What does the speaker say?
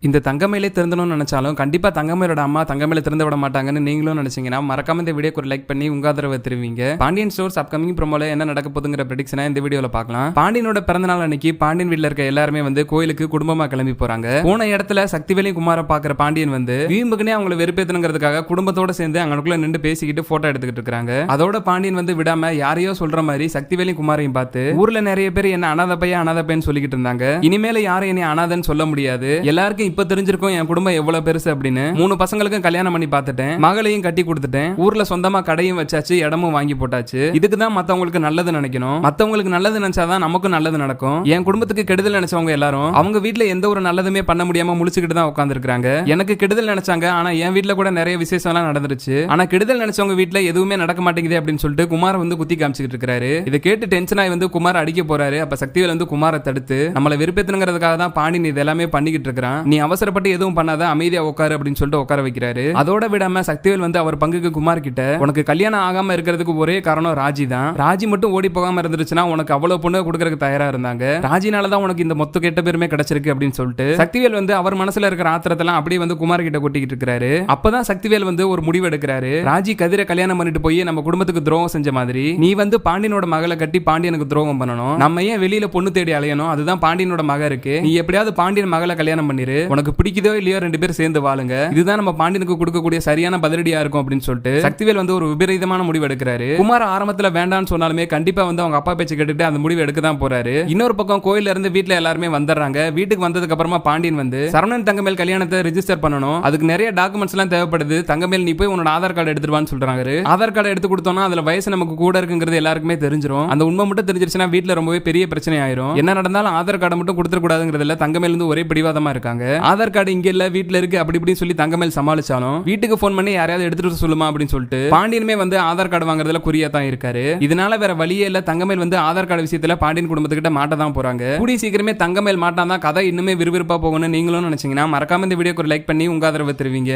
இந்த தங்கமயிலே திருந்தணும்னு நினைச்சாலும் கண்டிப்பா தங்கமயிலோட அம்மா தங்கமயில திறந்து விட மாட்டாங்கன்னு நீங்களும் நினைச்சீங்கன்னா மறக்காம இந்த வீடியோக்கு ஒரு லைக் பண்ணி உங்க ஆதரவை தெரிவிங்க. பாண்டியன் ஸ்டோர்ஸ் அப்கமிங் ப்ரோமோல என்ன நடக்க போகுதுங்கிற ப்ரெடிக்ஷனை இந்த வீடியோல பார்க்கலாம். பாண்டியனோட பிறந்தநாள் அன்னைக்கு பாண்டியன் வீட்ல இருக்க எல்லாருமே கோயிலுக்கு குடும்பமா கிளம்பி போறாங்க. போன இடத்துல சக்திவேலையும் குமார பாக்குற பாண்டியன் வீம்புக்குனே அவங்களை வெறுப்பேத்தணுங்கிறதுக்காக குடும்பத்தோட சேர்ந்து அங்கனுக்குள்ள நின்று பேசிக்கிட்டு போட்டோ எடுத்துக்கிட்டு இருக்காங்க. அதோட பாண்டியன் விடாம யாரையோ சொல்ற மாதிரி சக்திவேலையும் குமாரையும் பார்த்து ஊர்ல நிறைய பேர் என்ன அனாதை பையன் சொல்லிக்கிட்டு இருந்தாங்க. இனிமேல யாரும் என்ன அனாதன்னு சொல்ல முடியாது. எல்லாருக்கும் இப்ப தெரிஞ்சிருக்கும் என் குடும்பம் எவ்வளவு பெருசு அப்படின்னு. 3 பசங்களுக்கும் கல்யாணம் பண்ணி பார்த்துட்டேன், மகளையும் கட்டி கொடுத்துட்டேன், ஊர்ல சொந்தமா கடையும் வச்சாச்சு, இடமும் வாங்கி போட்டாச்சு. இதுக்கு தான் மத்தவங்களுக்கு நல்லது நினைக்கணும். மத்தவங்களுக்கு நல்லது நினைச்சாதான் நமக்கும் நல்லது நடக்கும். என் குடும்பத்துக்கு கெடுதல் நினைச்சவங்க எல்லாரும் அவங்க வீட்டுல எந்த ஒரு நல்லதுமே பண்ண முடியாம முழிச்சுக்கிட்டு தான் உட்கார்ந்து இருக்காங்க. எனக்கு கெடுதல் நினைச்சாங்க, ஆனா என் வீட்டுல கூட நிறைய விசேஷம் எல்லாம் நடந்துருச்சு. ஆனா கெடுதல் நினைச்சவங்க வீட்டுல எதுவுமே நடக்க மாட்டேங்குது அப்படின்னு சொல்லிட்டு குமார் குத்தி காமிச்சுக்கிட்டு இருக்காரு. இதை கேட்டு டென்ஷன் ஆகி குமார் அடிக்க போறாரு. அப்ப சக்திவேல் குமாரை தடுத்து நம்மளை வெறுப்பேத்தணுங்கிறதுக்காக தான் பாண்டியன் இதெல்லாமே பண்ணிக்கிட்டு இருக்கான், நீ அவசரப்பட்டு எதுவும் பண்ணாத, அமைதியா உட்காரு அப்படின்னு சொல்லிட்டு உட்கார வைக்கிறாரு. அதோட விடாம சக்திவேல் அவர் பங்குக்கு குமார் கிட்ட உனக்கு கல்யாணம் ஆகாம இருக்கிறதுக்கு ஒரே காரணம் ராஜி தான். ராஜி மட்டும் ஓடி போகாம இருந்துச்சுன்னா உனக்கு அவ்வளவு பொண்ணு கொடுக்கறதுக்கு தயாரா இருந்தாங்க. ராஜினால தான் உனக்கு இந்த மொத்த கெட்ட பேருமே கிடைச்சிருக்கு அப்படின்னு சொல்லிட்டு சக்திவேல் அவர் மனசுல இருக்கிற ஆத்திரத்தெல்லாம் அப்படியே குமார் கிட்ட கொட்டிக்கிட்டு இருக்காரு. அப்பதான் சக்திவேல் ஒரு முடிவு எடுக்கிறாரு. ராஜி கதிரை கல்யாணம் பண்ணிட்டு போய் நம்ம குடும்பத்துக்கு துரோகம் செஞ்ச மாதிரி நீ பாண்டியனோட மகளை கட்டி பாண்டியனுக்கு துரோகம் பண்ணணும். நம்ம ஏன் வெளியில பொண்ணு தேடி அலையணும்? அதுதான் பாண்டியனோட மக இருக்கு, நீ எப்படியாவது பாண்டியன் மகளை கல்யாணம் பண்ணிரு, உனக்கு பிடிக்குதோ இல்லையோ 2 பேரும் சேர்ந்து வாழுங்க, இதுதான் நம்ம பாண்டியனுக்கு கொடுக்கக்கூடிய சரியான பதிலடியா இருக்கும் அப்படின்னு சொல்லிட்டு சக்திவேல் ஒரு விபரீதமான முடிவு எடுக்கிறாரு. குமார் ஆரம்பத்துல வேண்டாம்னு சொன்னாலுமே கண்டிப்பா அவங்க அப்பா பேச்சு கேட்டுட்டு அந்த முடிவு எடுக்க தான் போறாரு. இன்னொரு பக்கம் கோயில்ல இருந்து வீட்டுல எல்லாருமே வந்துடுறாங்க. வீட்டுக்கு வந்ததுக்கு அப்புறமா பாண்டியன் சரவணன் தங்கமேல் கல்யாணத்தை ரெஜிஸ்டர் பண்ணணும், அதுக்கு நிறைய டாக்குமெண்ட்ஸ் எல்லாம் தேவைப்படுது, தங்கமேல் நீ போய் உன்னோட ஆதார் கார்டு எடுத்துருவான்னு சொல்றாங்க. ஆதார் கார்டு எடுத்து கொடுத்தோம்னா அதுல வயசு நமக்கு கூட இருக்குங்கிறது எல்லாருக்குமே தெரிஞ்சிடும். அந்த உண்மை மட்டும் தெரிஞ்சிருச்சுன்னா வீட்டுல ரொம்பவே பெரிய பிரச்சனை ஆயிரும். என்ன நடந்தாலும் ஆதார் கார்டு மட்டும் கொடுத்துட கூடாதுங்கிறதுல தங்கமேல் ஒரே பிடிவாதமா இருக்காங்க. ஆதார் கார்டு இங்க இல்ல வீட்டுல இருக்கு அப்படி இப்படி சொல்லி தங்கமேல் சமாளிச்சாலும் வீட்டுக்கு போன் பண்ணி யாரையாவது எடுத்துட்டு சொல்லுமா அப்படின்னு சொல்லிட்டு பாண்டியனுமே ஆதார் கார்டு வாங்குறதுல குறியா தான் இருக்காரு. இதனால வேற வழியே இல்ல, தங்கமேல் ஆதார் கார்டு விஷயத்துல பாண்டியன் குடும்பத்துக்கிட்ட மாட்ட தான் போறாங்க. கூடிய சீக்கிரமே தங்கமேல் மாட்டாதான் கதை இன்னுமே விறுவிறுப்பா போகணும்னு நீங்களும் நினைச்சீங்கன்னா மறக்காம இந்த வீடியோக்கு ஒரு லைக் பண்ணி உங்க ஆதரவு தெரிவிங்க.